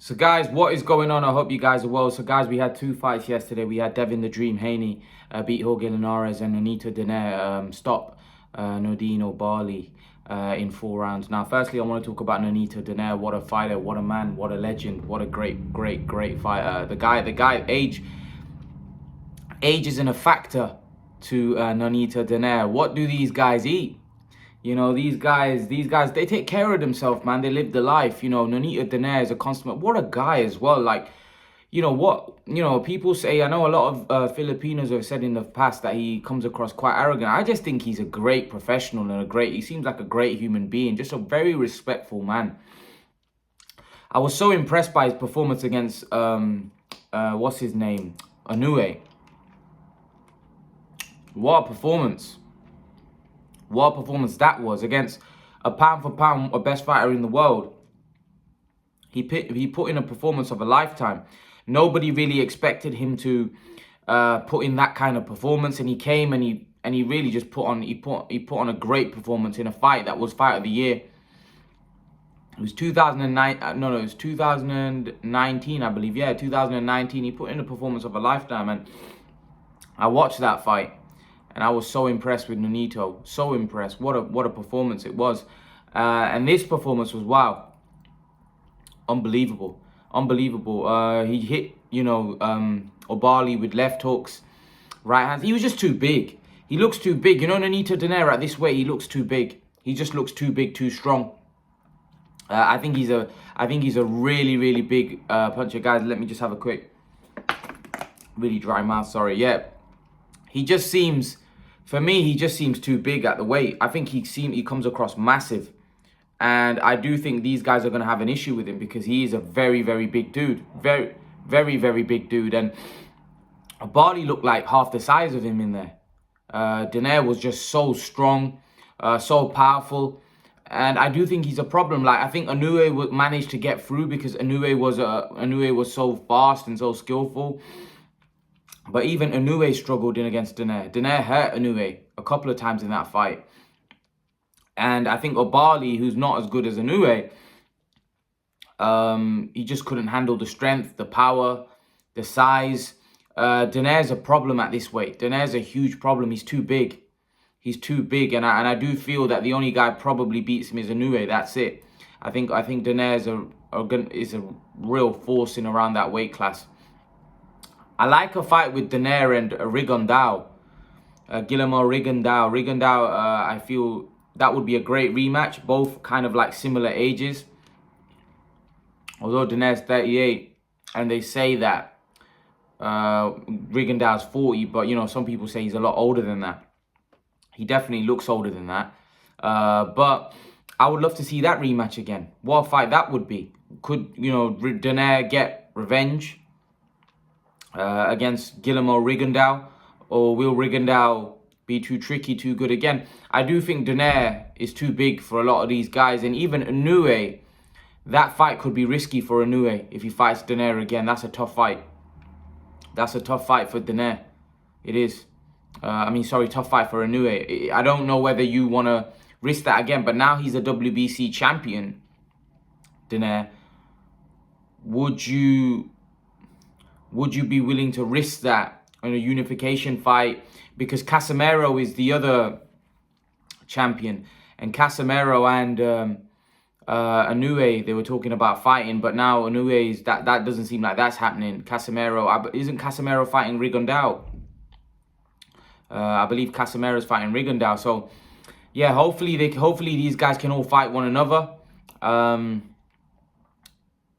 So guys, what is going on? I hope you guys are well. So guys, we had two fights yesterday. We had Devin the Dream Haney beat Linares, and Nonito Donaire stop Nonito Oubaali in 4 rounds. Now, firstly, I want to talk about Nonito Donaire. What a fighter, what a man, what a legend, what a great fighter. The guy, age isn't a factor to Nonito Donaire. What do these guys eat? You know, these guys, they take care of themselves, man. They live the life. You know, Nonito Donaire is a consummate. What a guy as well. Like, people say, I know a lot of Filipinos have said in the past that he comes across quite arrogant. I just think he's a great professional and he seems like a great human being. Just a very respectful man. I was so impressed by his performance against, what's his name? Inoue. What a performance. What a performance that was against a pound for pound a best fighter in the world. He put in a performance of a lifetime. Nobody really expected him to put in that kind of performance, and he came and he really just put on a great performance in a fight that was fight of the year. It was 2009. No, it was 2019, I believe. Yeah, 2019. He put in a performance of a lifetime, and I watched that fight. And I was so impressed with Nonito. So impressed. What a performance it was. And this performance was, wow. Unbelievable. Unbelievable. He hit, Oubaali with left hooks, right hands. He was just too big. He looks too big. You know, Nonito Donaire at this weight, he looks too big. He just looks too big, too strong. I think he's a really big puncher. Guys, let me just have a quick, really dry mouth, sorry. Yeah. He just seems, for me, he just seems too big at the weight. I think he comes across massive. And I do think these guys are going to have an issue with him because he is a very big dude. Very big dude. And Oubaali looked like half the size of him in there. Donaire was just so strong, so powerful. And I do think he's a problem. Like, I think Inoue managed to get through because Inoue was so fast and so skillful. But even Inoue struggled in against Donaire. Donaire hurt Inoue a couple of times in that fight. And I think Oubaali, who's not as good as Inoue, he just couldn't handle the strength, the power, the size. Donaire's a problem at this weight. Donaire's a huge problem. He's too big. He's too big. And I do feel that the only guy probably beats him is Inoue. That's it. I think Donaire is a real force in around that weight class. I like a fight with Donaire and Rigondeaux. Guillermo Rigondeaux. I feel that would be a great rematch. Both kind of like similar ages. Although Donaire's 38. And they say that Rigondeaux's 40. But, some people say he's a lot older than that. He definitely looks older than that. But I would love to see that rematch again. What a fight that would be. Could, Donaire get revenge against Guillermo Rigondeaux, or will Rigondeaux be too tricky, too good again? I do think Donaire is too big for a lot of these guys, and even Inoue, that fight could be risky for Inoue if he fights Donaire again. That's a tough fight. That's a tough fight for Donaire. It is. Tough fight for Inoue. I don't know whether you want to risk that again, but now he's a WBC champion, Donaire. Would you be willing to risk that in a unification fight? Because Casimero is the other champion. And Casimero and Inoue, they were talking about fighting. But now Inoue, that doesn't seem like that's happening. Isn't Casimero fighting Rigondeaux? I believe Casimero's fighting Rigondeaux. So, yeah, hopefully these guys can all fight one another.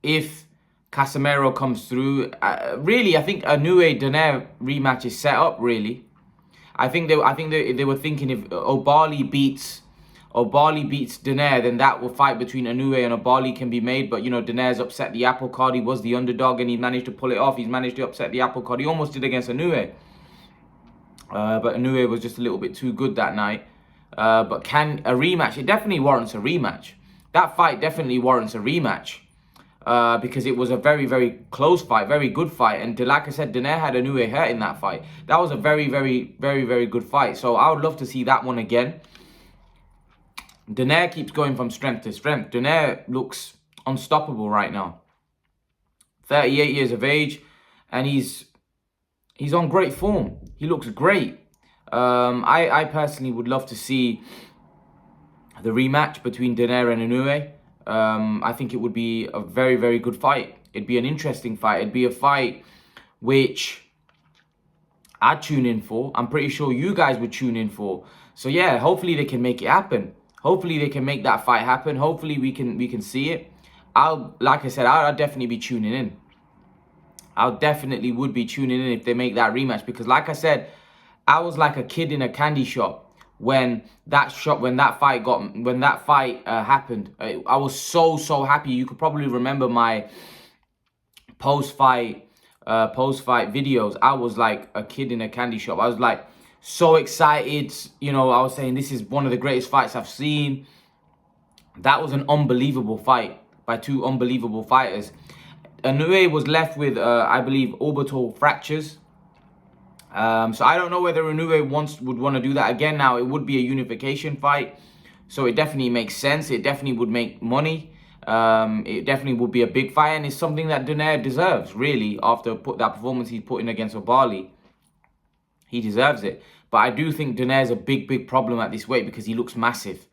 If Casimero comes through, really, I think Inoue Donaire rematch is set up. Really, I think they were thinking if Oubaali beats Donaire, then that will fight between Inoue and Oubaali can be made. But Donaire's upset the apple cart. He was the underdog and he managed to pull it off. He's managed to upset the apple cart. He almost did against Inoue, but Inoue was just a little bit too good that night. But can a rematch? It definitely warrants a rematch. That fight definitely warrants a rematch. Because it was a very close fight, very good fight. And like I said, Donaire had Inoue hurt in that fight. That was a very good fight. So I would love to see that one again. Donaire keeps going from strength to strength. Donaire looks unstoppable right now. 38 years of age, and he's on great form. He looks great. I personally would love to see the rematch between Donaire and Inoue. I think it would be a very, very good fight. It'd be an interesting fight. It'd be a fight which I'd tune in for. I'm pretty sure you guys would tune in for. So yeah, hopefully they can make it happen. Hopefully they can make that fight happen. Hopefully we can see it. Like I said, I'll definitely be tuning in. I'll definitely would be tuning in if they make that rematch, because like I said, I was like a kid in a candy shop when that fight happened. I was so happy. You could probably remember my post-fight videos. I was like a kid in a candy shop. I was like so excited. You know, I was saying this is one of the greatest fights I've seen. That was an unbelievable fight by two unbelievable fighters. Inoue was left with, I believe, orbital fractures. So I don't know whether Inoue would want to do that again. Now, it would be a unification fight, so it definitely makes sense. It definitely would make money. It definitely would be a big fight, and it's something that Donaire deserves, really, after that performance he's put in against Oubaali. He deserves it. But I do think Donaire's a big problem at this weight because he looks massive.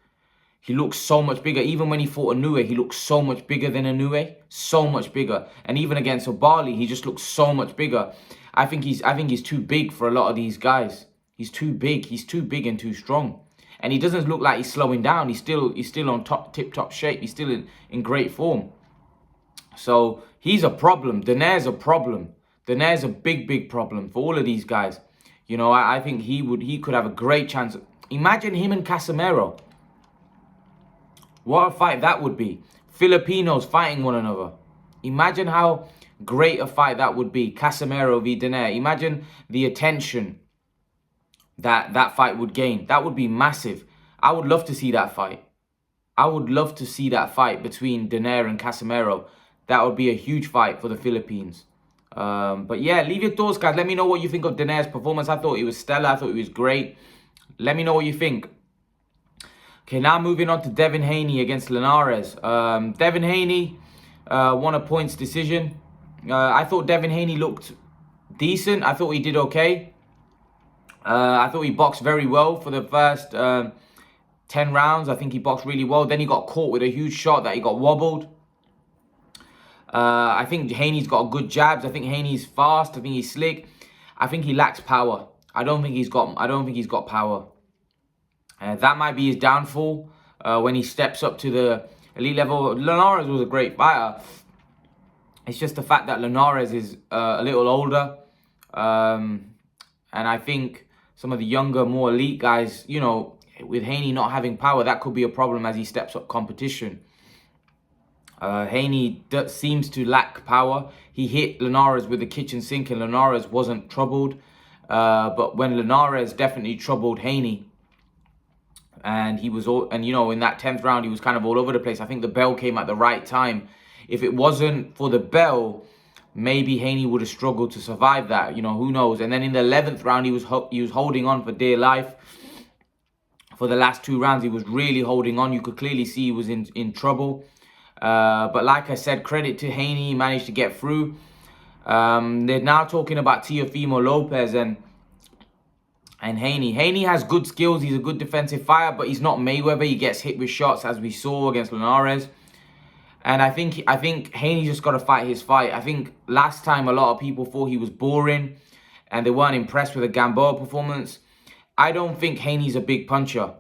He looks so much bigger. Even when he fought Inoue, he looks so much bigger than Inoue. So much bigger. And even against Oubaali, he just looks so much bigger. I think he's too big for a lot of these guys. He's too big. He's too big and too strong. And he doesn't look like he's slowing down. He's still on tip-top shape. He's still in great form. So he's a problem. Donaire's a problem. Donaire's a big problem for all of these guys. You know, I think he could have a great chance. Imagine him and Casemiro. What a fight that would be. Filipinos fighting one another. Imagine how great a fight that would be. Casemiro v Donaire. Imagine the attention that fight would gain. That would be massive. I would love to see that fight. I would love to see that fight between Donaire and Casemiro. That would be a huge fight for the Philippines. But yeah, leave your thoughts, guys. Let me know what you think of Donaire's performance. I thought it was stellar. I thought it was great. Let me know what you think. Okay, now moving on to Devin Haney against Linares. Devin Haney won a points decision. I thought Devin Haney looked decent. I thought he did okay. I thought he boxed very well for the first 10 rounds. I think he boxed really well. Then he got caught with a huge shot that he got wobbled. I think Haney's got good jabs. I think Haney's fast. I think he's slick. I think he lacks power. I don't think he's got power. That might be his downfall when he steps up to the elite level. Linares was a great fighter. It's just the fact that Linares is a little older. And I think some of the younger, more elite guys, you know, with Haney not having power, that could be a problem as he steps up competition. Haney seems to lack power. He hit Linares with the kitchen sink and Linares wasn't troubled. But when Linares definitely troubled Haney, and you know, in that 10th round, he was kind of all over the place. I think the bell came at the right time. If it wasn't for the bell, maybe Haney would have struggled to survive that. You know, who knows? And then in the 11th round, he was holding on for dear life. For the last 2 rounds, he was really holding on. You could clearly see he was in trouble. But like I said, credit to Haney, he managed to get through. They're now talking about Teofimo Lopez and Haney. Haney has good skills. He's a good defensive fighter, but he's not Mayweather. He gets hit with shots, as we saw against Linares. And I think Haney just got to fight his fight. I think last time a lot of people thought he was boring and they weren't impressed with the Gamboa performance. I don't think Haney's a big puncher.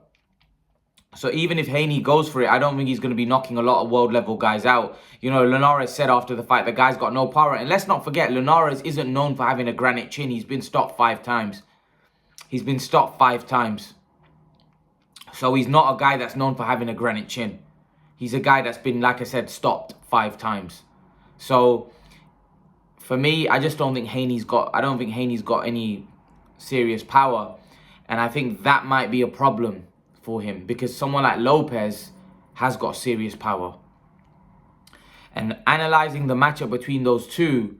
So even if Haney goes for it, I don't think he's going to be knocking a lot of world-level guys out. You know, Linares said after the fight, the guy's got no power. And let's not forget, Linares isn't known for having a granite chin. He's been stopped 5 times. He's been stopped 5 times. So he's not a guy that's known for having a granite chin. He's a guy that's been, like I said, stopped 5 times. So for me, I just don't think Haney's got any serious power. And I think that might be a problem for him, because someone like Lopez has got serious power. And analyzing the matchup between those two,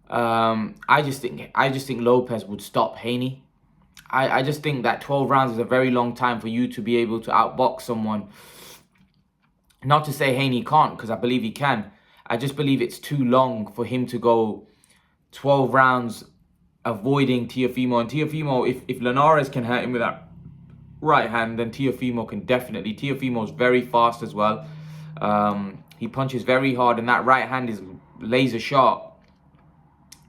I just think Lopez would stop Haney. I just think that 12 rounds is a very long time for you to be able to outbox someone. Not to say Haney can't, because I believe he can. I just believe it's too long for him to go 12 rounds avoiding Teofimo. And Teofimo, if Linares can hurt him with that right hand, then Teofimo can definitely. Teofimo's very fast as well. He punches very hard, and that right hand is laser sharp,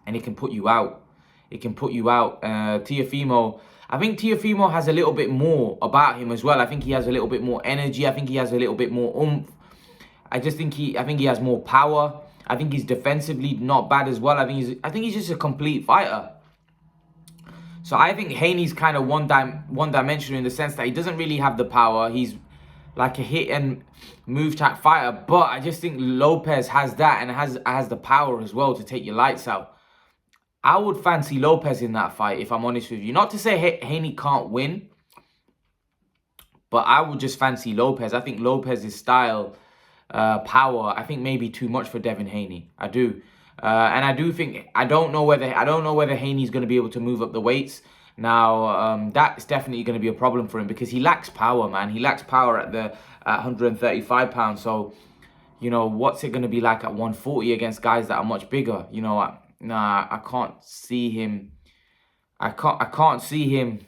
and it can put you out. It can put you out. Teofimo, I think Teofimo has a little bit more about him as well. I think he has a little bit more energy. I think he has a little bit more oomph. I think he has more power. I think he's defensively not bad as well. I think he's just a complete fighter. So I think Haney's kind of one-dimensional in the sense that he doesn't really have the power. He's like a hit and move type fighter, but I just think Lopez has that and has the power as well to take your lights out. I would fancy Lopez in that fight, if I'm honest with you. Not to say Haney can't win, but I would just fancy Lopez. I think Lopez's style, power, I think maybe too much for Devin Haney. I do. And I do think, I don't know whether Haney's going to be able to move up the weights. Now, that's definitely going to be a problem for him because he lacks power, man. He lacks power at 135 pounds. So, you know, what's it going to be like at 140 against guys that are much bigger? You know, I can't see him. I can't see him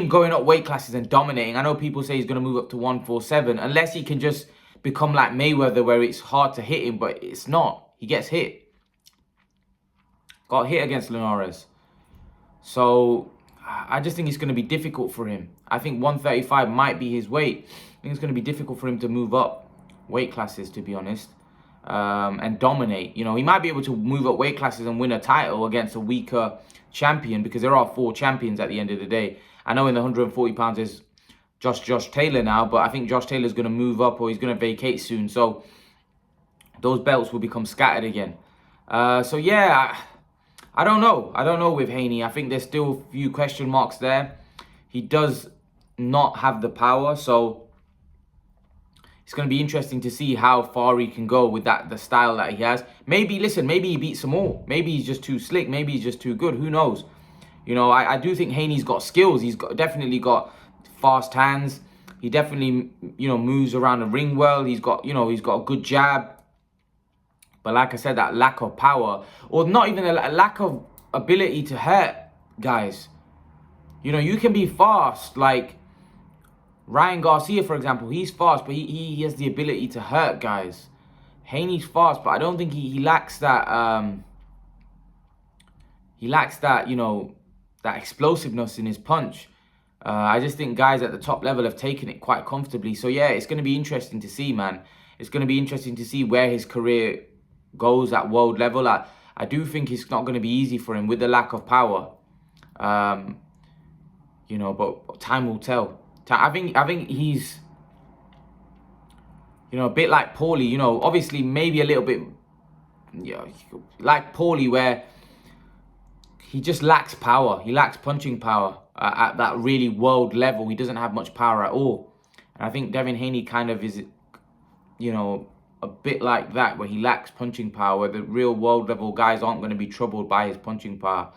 going up weight classes and dominating. I know people say he's going to move up to 147 unless he can just become like Mayweather where it's hard to hit him, but it's not. He gets hit. Got hit against Linares. So I just think it's going to be difficult for him. I think 135 might be his weight. I think it's going to be difficult for him to move up weight classes, to be honest, and dominate. You know, he might be able to move up weight classes and win a title against a weaker champion because there are 4 champions at the end of the day. I know in the 140 pounds there's Josh Taylor now, but I think Josh Taylor's going to move up or he's going to vacate soon. So those belts will become scattered again. So yeah, I don't know. I don't know with Haney. I think there's still a few question marks there. He does not have the power, so it's going to be interesting to see how far he can go with the style that he has. Maybe, listen, maybe he beats some more. Maybe he's just too slick. Maybe he's just too good. Who knows? You know, I do think Haney's got skills. He's definitely got fast hands. He definitely, you know, moves around the ring well. He's got a good jab. But like I said, that lack of power, or not even a lack of ability to hurt guys. You know, you can be fast, like Ryan Garcia, for example. He's fast, but he has the ability to hurt guys. Haney's fast, but I don't think he lacks that. He lacks that, you know, that explosiveness in his punch. I just think guys at the top level have taken it quite comfortably. So yeah, it's going to be interesting to see, man. It's going to be interesting to see where his career goes at world level. I do think it's not going to be easy for him with the lack of power. You know, but time will tell. I think he's, you know, a bit like Paulie. You know, obviously maybe a little bit, you know, like Paulie, where he just lacks power. He lacks punching power at that really world level. He doesn't have much power at all. And I think Devin Haney kind of is, you know, a bit like that, where he lacks punching power, where the real world level guys aren't going to be troubled by his punching power.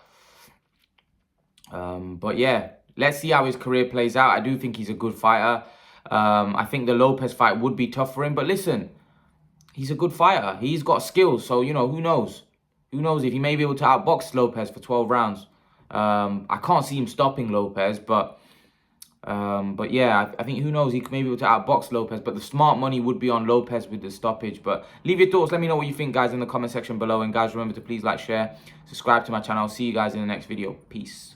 But yeah, let's see how his career plays out. I do think he's a good fighter. I think the Lopez fight would be tough for him. But listen, he's a good fighter. He's got skills. So, you know, who knows? Who knows if he may be able to outbox Lopez for 12 rounds. I can't see him stopping Lopez, but yeah, I think who knows, he may be able to outbox Lopez, but the smart money would be on Lopez with the stoppage. But leave your thoughts, let me know what you think, guys, in the comment section below. And guys, remember to please like, share, subscribe to my channel. I'll see you guys in the next video. Peace.